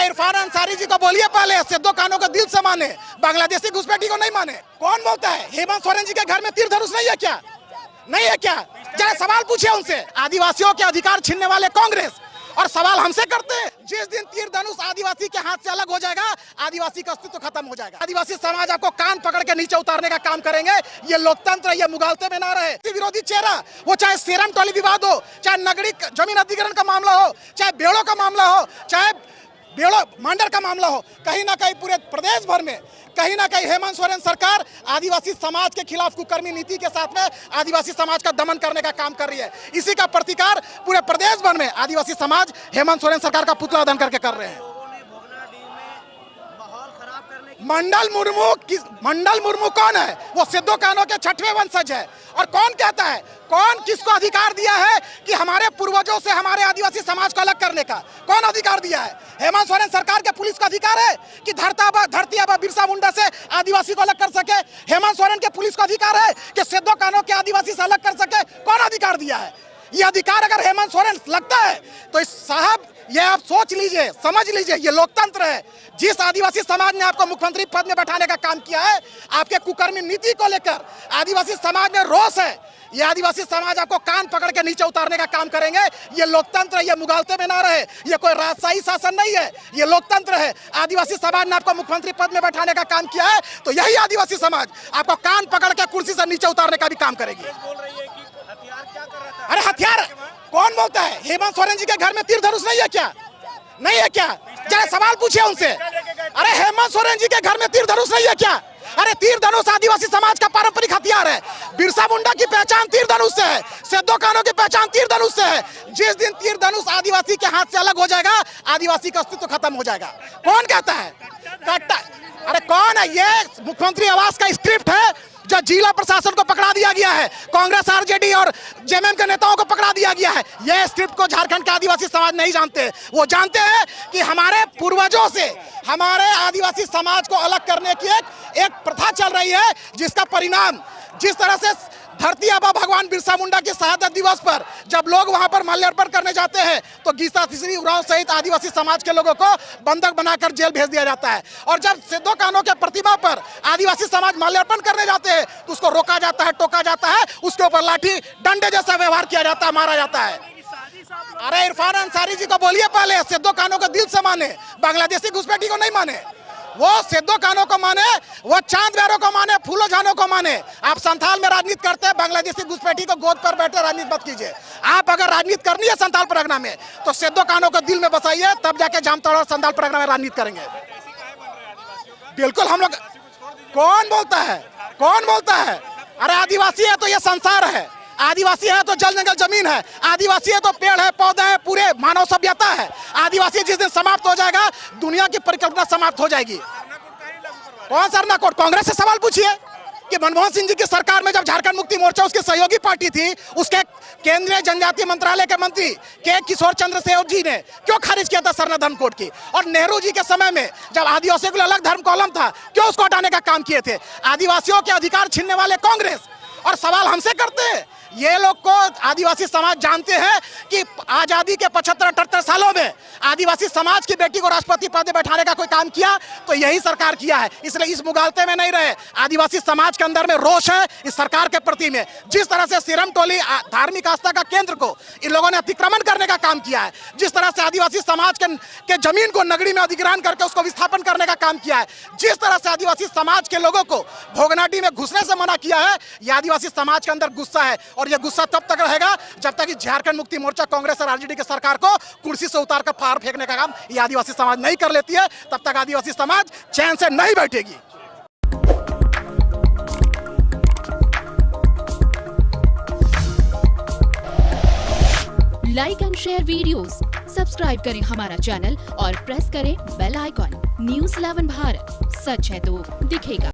इरफान अंसारी जी को बोलिए पहले सिद्धो कानों को दिल से माने, बांग्लादेशी घुसपैठी को नहीं माने। कौन बोलता है हेमंत सोरेन जी के घर में तीर धनुष नहीं है क्या? नहीं है क्या? जरा सवाल पूछिए उनसे। आदिवासियों के अधिकार छीनने वाले कांग्रेस और सवाल हमसे करते हैं। जिस दिन तीर धनुष आदिवासी के हाथ से अलग हो जाएगा, आदिवासी का अस्तित्व खत्म हो जाएगा। आदिवासी समाज आपको कान पकड़ के नीचे उतारने का काम करेंगे। ये लोकतंत्र, ये मुगालते में ना रहे। विरोधी चेहरा, वो चाहे सेरम टोली विवाद हो, चाहे नगरी जमीन अधिग्रहण का मामला हो, चाहे बेड़ों का मामला हो, चाहे बेड़ो मांडर का मामला हो, कहीं ना कहीं पूरे प्रदेश भर में कहीं ना कहीं हेमंत सोरेन सरकार आदिवासी समाज के खिलाफ कुकर्मी नीति के साथ में आदिवासी समाज का दमन करने का काम कर रही है। इसी का प्रतिकार पूरे प्रदेश भर में आदिवासी समाज हेमंत सोरेन सरकार का पुतला दहन करके कर रहे हैं। मंडल मुर्मू कौन है? वो सिद्धो कानों के छठवें वंशज है। और कौन कहता है, कौन किसको अधिकार दिया है कि हमारे पूर्वजों से हमारे आदिवासी समाज को अलग करने का? कौन अधिकार दिया है? हेमंत सोरेन सरकार के पुलिस का अधिकार है कि धरती आबा बिरसा मुंडा से आदिवासी को अलग कर सके? हेमंत सोरेन के पुलिस का अधिकार है कि सिद्धो कानों के आदिवासी से अलग कर सके? कौन अधिकार दिया है? ये अधिकार अगर हेमंत सोरेन लगता है तो इस साहब ये आप सोच लीजिए, समझ लीजिए, ये लोकतंत्र है। जिस आदिवासी समाज ने आपको मुख्यमंत्री पद में बैठाने का काम किया है, आपके कुकर्मी नीति को लेकर आदिवासी समाज में रोष है। ये आदिवासी समाज आपको कान पकड़ के नीचे उतारने का काम करेंगे। ये लोकतंत्र, ये मुगालते में ना रहे। ये कोई राजशाही शासन नहीं है, ये लोकतंत्र है। आदिवासी समाज ने आपको मुख्यमंत्री पद में बैठाने का काम किया है, तो यही आदिवासी समाज आपको कान पकड़ के कुर्सी से नीचे उतारने का भी काम करेगी। अरे हथियार कौन बोलता है? हेमंत सोरेन जी के घर में तीर धनुष नहीं है क्या? नहीं है क्या? जरा सवाल पूछिए उनसे। अरे हेमंत सोरेन जी के घर में तीर धनुष नहीं है क्या? अरे तीर धनुष आदिवासी समाज का पारंपरिक हथियार है। बिरसा मुंडा की पहचान तीर धनुष से है, सिद्धो कानों की पहचान तीर धनुष से है। जिस दिन तीर धनुष आदिवासी के हाथ से अलग हो जाएगा, आदिवासी का अस्तित्व खत्म हो जाएगा। कौन कहता है? अरे कौन है? ये मुख्यमंत्री आवास का स्क्रिप्ट है जो जिला प्रशासन को पकड़ा दिया गया है, कांग्रेस आरजेडी और जेएमएम के नेताओं को पकड़ा दिया गया है। यह स्क्रिप्ट को झारखंड के आदिवासी समाज नहीं जानते। वो जानते हैं कि हमारे पूर्वजों से हमारे आदिवासी समाज को अलग करने की एक प्रथा चल रही है, जिसका परिणाम जिस तरह से धरती आबा भगवान बिरसा मुंडा के शहादत दिवस पर जब लोग वहां पर माल्यार्पण करने जाते हैं, तो गीता तिसरी उरांव सहित आदिवासी समाज के लोगों को बंधक बनाकर जेल भेज दिया जाता है। और जब सिद्धो कानों के प्रतिमा पर आदिवासी समाज माल्यार्पण करने जाते हैं, तो उसको रोका जाता है, टोका जाता है, उसके ऊपर लाठी डंडे जैसा व्यवहार किया जाता है, मारा जाता है। अरे इरफान अंसारी जी को बोलिए पहले सिद्धो कानों को दिल से माने, बांग्लादेशी घुसपैठी को नहीं माने। वो सिद्धो कानों को माने, वो चांद बेरों को माने, फूलो जानों को माने। आप संथाल में राजनीति करते हैं, बांग्लादेशी घुसपैठी को गोद पर बैठे राजनीति मत कीजिए। आप अगर राजनीति करनी है संथाल परगना में, तो सिद्धो कानों को दिल में बसाइए, तब जाके जामताड़ा और संथाल परगना में राजनीति करेंगे। बिल्कुल हम लोग। कौन बोलता है? कौन बोलता है? अरे आदिवासी है तो ये संसार है, आदिवासी है तो जल जंगल जमीन है, आदिवासी है तो पेड़ है, पौधा है, पूरे मानव सभ्यता है। आदिवासी जिस दिन समाप्त हो जाएगा, दुनिया की परिकल्पना समाप्त हो जाएगी। कौन सरना कोट? कांग्रेस से सवाल पूछिए कि मनमोहन सिंह जी की सरकार में जब झारखंड मुक्ति मोर्चा उसकी सहयोगी पार्टी थी, उसके केंद्रीय जनजातीय मंत्रालय के मंत्री के किशोर चंद्र सेव जी ने क्यों खारिज किया था सरना धर्म कोड की? और नेहरू जी के समय में जब आदिवासियों के लिए अलग धर्म कॉलम था, क्यों उसको हटाने का काम किए थे? आदिवासियों के अधिकार छीनने वाले कांग्रेस और सवाल हमसे करते हैं। ये लोग को आदिवासी समाज जानते हैं कि आजादी के 75-78 सालों में आदिवासी समाज की बेटी को राष्ट्रपति पद में बैठाने का कोई काम किया तो यही सरकार किया है। इसलिए इस मुगालते में नहीं रहे। आदिवासी समाज के अंदर में रोष है इस सरकार के प्रति में। जिस तरह से सिरम टोली धार्मिक आस्था का केंद्र को इन लोगों ने अतिक्रमण करने का काम किया है, जिस तरह से आदिवासी समाज के जमीन को नगरी में अधिग्रहण करके उसको विस्थापन करने का काम किया है, जिस तरह से आदिवासी समाज के लोगों को भोगनाडी में घुसने से मना किया है, यह आदिवासी समाज के अंदर गुस्सा है। और यह गुस्सा तब तक रहेगा जब तक कि झारखंड मुक्ति मोर्चा कांग्रेस और आरजेडी की सरकार को कुर्सी से उतारकर फाड़ फेंकने का काम ये आदिवासी समाज नहीं कर लेती है, तब तक आदिवासी समाज चैन से नहीं बैठेगी। Like and share videos, subscribe करें हमारा चैनल और प्रेस करें बेल आइकॉन। न्यूज़ 11 भारत, सच है तो दिखेगा।